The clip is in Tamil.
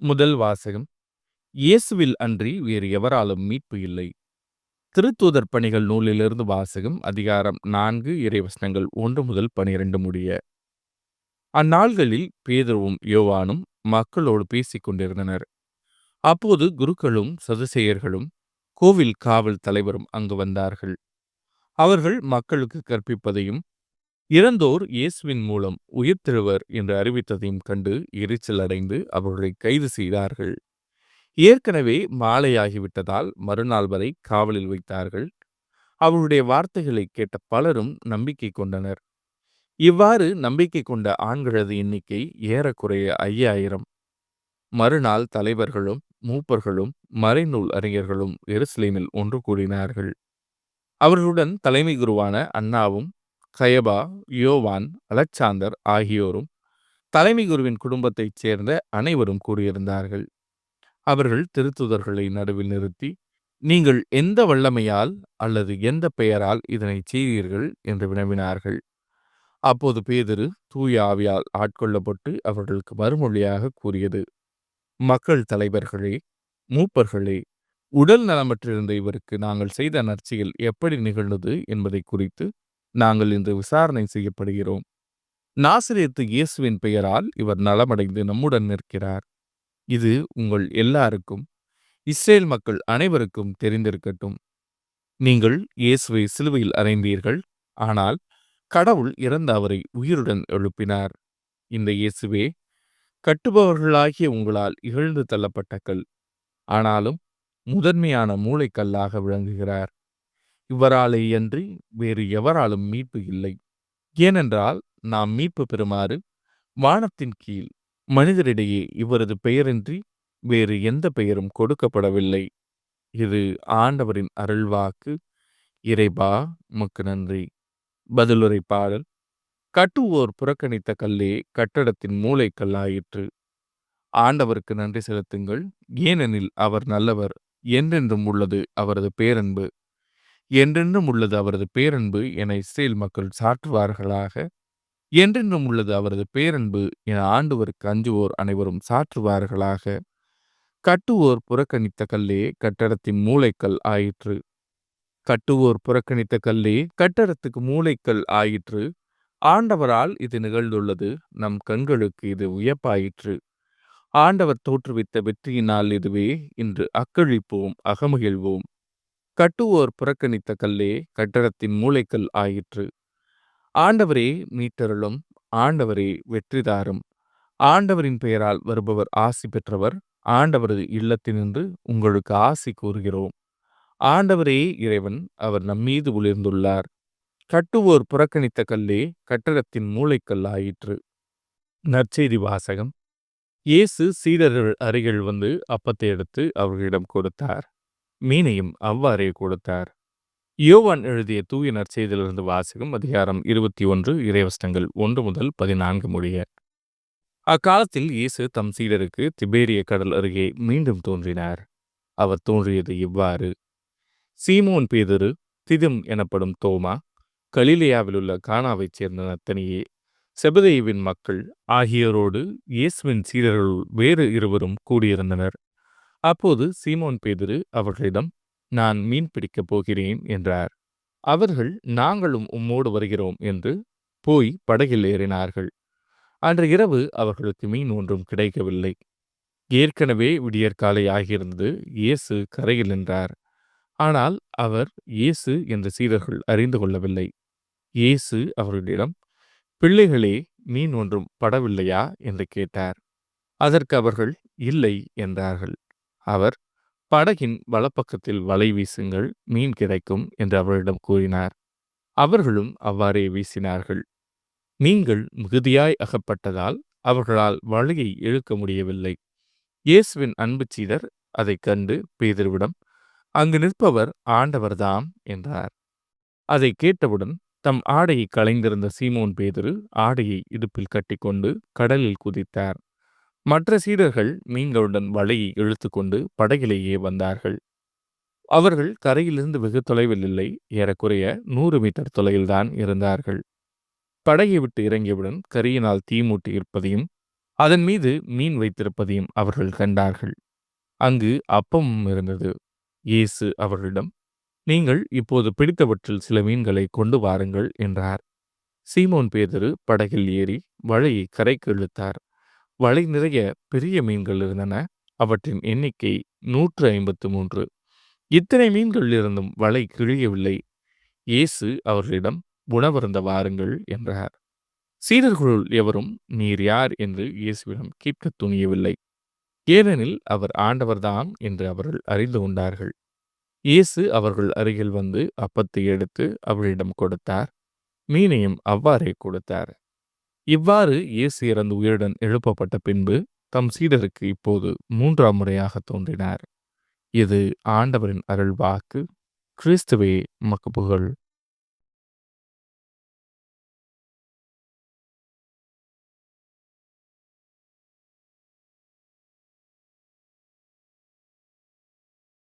முதல் வாசகம். இயேசுவில் அன்றி வேறு எவராலும் மீட்பு இல்லை. திருத்தூதர் பணிகள் நூலிலிருந்து வாசகம். அதிகாரம் 4 இறைவசனங்கள் 1 முதல் 12 முடிய. அந்நாள்களில் பேதுருவும் யோவானும் மக்களோடு பேசிக் கொண்டிருந்தனர். அப்போது குருக்களும் சதுசேயர்களும் கோவில் காவல் தலைவரும் அங்கு வந்தார்கள். அவர்கள் மக்களுக்கு கற்பிப்பதையும் இறந்தோர் இயேசுவின் மூலம் உயிர்த்தெழுவர் என்று அறிவித்ததையும் கண்டு எரிச்சல் அடைந்து அவர்களை கைது செய்தார்கள். ஏற்கனவே மாலையாகிவிட்டதால் மறுநாள் வரை காவலில் வைத்தார்கள். அவருடைய வார்த்தைகளை கேட்ட பலரும் நம்பிக்கை கொண்டனர். இவ்வாறு நம்பிக்கை கொண்ட ஆண்களது எண்ணிக்கை ஏறக்குறைய 5000. மறுநாள் தலைவர்களும் மூப்பர்களும் மறைநூல் அறிஞர்களும் எருசலேமில் ஒன்று கூடினார்கள். அவர்களுடன் தலைமை குருவான அன்னாவும் கயபா, யோவான், அலெக்சாந்தர் ஆகியோரும் தலைமை குருவின் குடும்பத்தைச் சேர்ந்த அனைவரும் கூறியிருந்தார்கள். அவர்கள் திருத்துதர்களை நடுவில் நிறுத்தி, நீங்கள் எந்த வல்லமையால் அல்லது எந்த பெயரால் இதனை செய்தீர்கள் என்று வினவினார்கள். அப்போது பேதுரு தூய ஆவியால் ஆட்கொள்ளப்பட்டு அவர்களுக்கு மறுமொழியாக கூறியது, மக்கள் தலைவர்களே, மூப்பர்களே, உடல் நலமற்றிருந்த இவருக்கு நாங்கள் செய்த நற்செயல் எப்படி நிகழ்ந்தது என்பதை குறித்து நாங்கள் இன்று விசாரணை செய்யப்படுகிறோம். நாசரேத்து இயேசுவின் பெயரால் இவர் நலமடைந்து நம்முடன் நிற்கிறார். இது உங்கள் எல்லாருக்கும், இஸ்ரேல் மக்கள் அனைவருக்கும் தெரிந்திருக்கட்டும். நீங்கள் இயேசுவை சிலுவையில் அறைந்தீர்கள். ஆனால் கடவுள் இறந்த அவரை உயிருடன் எழுப்பினார். இந்த இயேசுவே கட்டுபவர்களாகிய உங்களால் இகழ்ந்து தள்ளப்பட்ட கல், ஆனாலும் முதன்மையான மூளைக்கல்லாக விளங்குகிறார். இவராலேயன்றி வேறு எவராலும் மீட்பு இல்லை. ஏனென்றால் நாம் மீட்பு பெறுமாறு வானத்தின் கீழ் மனிதரிடையே இவரது பெயரின்றி வேறு எந்த பெயரும் கொடுக்கப்படவில்லை. இது ஆண்டவரின் அருள்வாக்கு. இறைவா உமக்கு நன்றி. பதிலுரை பாடல். கட்டுவோர் புறக்கணித்த கல்லே கட்டடத்தின் மூலைக்கல்லாயிற்று. ஆண்டவருக்கு நன்றி செலுத்துங்கள், ஏனெனில் அவர் நல்லவர். என்றென்றும் உள்ளது அவரது பேரன்பு. என்றென்றும் உள்ளது அவரது பேரன்பு என இஸ்ரேல் மக்கள் சாற்றுவார்களாக. என்றென்றும் உள்ளது அவரது பேரன்பு என ஆண்டவருக்கு அஞ்சுவோர் அனைவரும் சாற்றுவார்களாக. கட்டுவோர் புறக்கணித்த கல்லே கட்டடத்தின் மூலைக்கல் ஆயிற்று. கட்டுவோர் புறக்கணித்த கல்லே கட்டடத்துக்கு மூலைக்கல் ஆயிற்று. ஆண்டவரால் இது நிகழ்ந்துள்ளது. நம் கண்களுக்கு இது வியப்பாயிற்று. ஆண்டவர் தோற்றுவித்த வெற்றியினால் இதுவே. இன்று அக்களிப்போம், அகமகிழ்வோம். கட்டுவோர் புறக்கணித்த கல்லே கட்டடத்தின் மூலைக்கல் ஆயிற்று. ஆண்டவரே மீட்டருளும். ஆண்டவரே வெற்றிதாரும். ஆண்டவரின் பெயரால் வருபவர் ஆசி பெற்றவர். ஆண்டவரது இல்லத்தினின்று உங்களுக்கு ஆசி கூறுகிறோம். ஆண்டவரே இறைவன், அவர் நம்மீது ஒளிர்ந்துள்ளார். கட்டுவோர் புறக்கணித்த கல்லே கட்டடத்தின் மூலைக்கல் ஆயிற்று. நற்செய்தி வாசகம். இயேசு சீடர்கள் அருகில் வந்து அப்பத்தை எடுத்து அவர்களிடம் கொடுத்தார். மீனையும் அவ்வாறே கொடுத்தார். யோவான் எழுதிய தூய நற்செய்தியிலிருந்து வாசகம். அதிகாரம் 21 இறைவசனங்கள் 1 முதல் 14 முடிய. அக்காலத்தில் இயேசு தம் சீடருக்கு திபேரிய கடல் அருகே மீண்டும் தோன்றினார். அவர் தோன்றியது இவ்வாறு. சீமோன் பேதுரு, திதும் எனப்படும் தோமா, கலிலேயாவிலுள்ள கானாவைச் சேர்ந்த நத்தனியே, செபதேயுவின் மக்கள் ஆகியோரோடு இயேசுவின் சீடர்கள் வேறு இருவரும் கூடியிருந்தனர். அப்போது சீமோன் பேதுரு அவர்களிடம், நான் மீன் பிடிக்கப் போகிறேன் என்றார். அவர்கள், நாங்களும் உம்மோடு வருகிறோம் என்று போய் படகில் ஏறினார்கள். அன்று இரவு அவர்களுக்கு மீன் ஒன்றும் கிடைக்கவில்லை. ஏற்கனவே விடியற்காலை ஆகியிருந்தது. இயேசு கரையில் நின்றார். ஆனால் அவர் இயேசு என்று சீடர்கள் அறிந்து கொள்ளவில்லை. இயேசு அவர்களிடம், பிள்ளைகளே, மீன் ஒன்றும் படவில்லையா என்று கேட்டார். அதற்கு அவர்கள் இல்லை என்றார்கள். அவர், படகின் வலப்பக்கத்தில் வலை வீசுங்கள், மீன் கிடைக்கும் என்று அவர்களிடம் கூறினார். அவர்களும் அவ்வாறே வீசினார்கள். மீன்கள் மிகுதியாய் அகப்பட்டதால் அவர்களால் வலையை இழுக்க முடியவில்லை. இயேசுவின் அன்பு சீடர் அதைக் கண்டு பேதுருவிடம், அங்கு நிற்பவர் ஆண்டவர்தாம் என்றார். அதை கேட்டவுடன் தம் ஆடையை களைந்திருந்த சீமோன் பேதுரு ஆடையை இடுப்பில் கட்டிக்கொண்டு கடலில் குதித்தார். மற்ற சீடர்கள் மீன்களுடன் வலையை இழுத்துக்கொண்டு படகிலேயே வந்தார்கள். அவர்கள் கரையிலிருந்து வெகு தொலைவில் இல்லை. ஏறக்குறைய 100 மீட்டர் தொலைவில்தான் இருந்தார்கள். படகை விட்டு இறங்கியவுடன் கரியினால் தீ மூட்டி இருப்பதையும் அதன் மீது மீன் வைத்திருப்பதையும் அவர்கள் கண்டார்கள். அங்கு அப்பமும் இருந்தது. இயேசு அவர்களிடம், நீங்கள் இப்போது பிடித்தவற்றில் சில மீன்களை கொண்டு வாருங்கள் என்றார். சீமோன் பேதுரு படகில் ஏறி வலையை கரைக்கு இழுத்தார். வலை நிறைய பெரிய மீன்கள் இருந்தன. அவற்றின் எண்ணிக்கை 153. இத்தனை மீன்கள் இருந்தும் வலை கிழியவில்லை. இயேசு அவர்களிடம், உணவருந்த வாருங்கள் என்றார். சீடர்களுள் எவரும் நீர் யார் என்று இயேசுவிடம் கேட்கத் துணியவில்லை. ஏனெனில் அவர் ஆண்டவர்தாம் என்று அவர்கள் அறிந்து கொண்டார்கள். இயேசு அவர்கள் அருகில் வந்து அப்பத்தை எடுத்து அவர்களிடம் கொடுத்தார். மீனையும் அவ்வாறே கொடுத்தார். இவ்வாறு இயேசு இறந்து உயிருடன் எழுப்பப்பட்ட பின்பு தம் சீடருக்கு இப்போது 3ஆம் முறையாக தோன்றினார். இது ஆண்டவரின் அருள்வாக்கு. கிறிஸ்துவே உமக்கு புகழ்.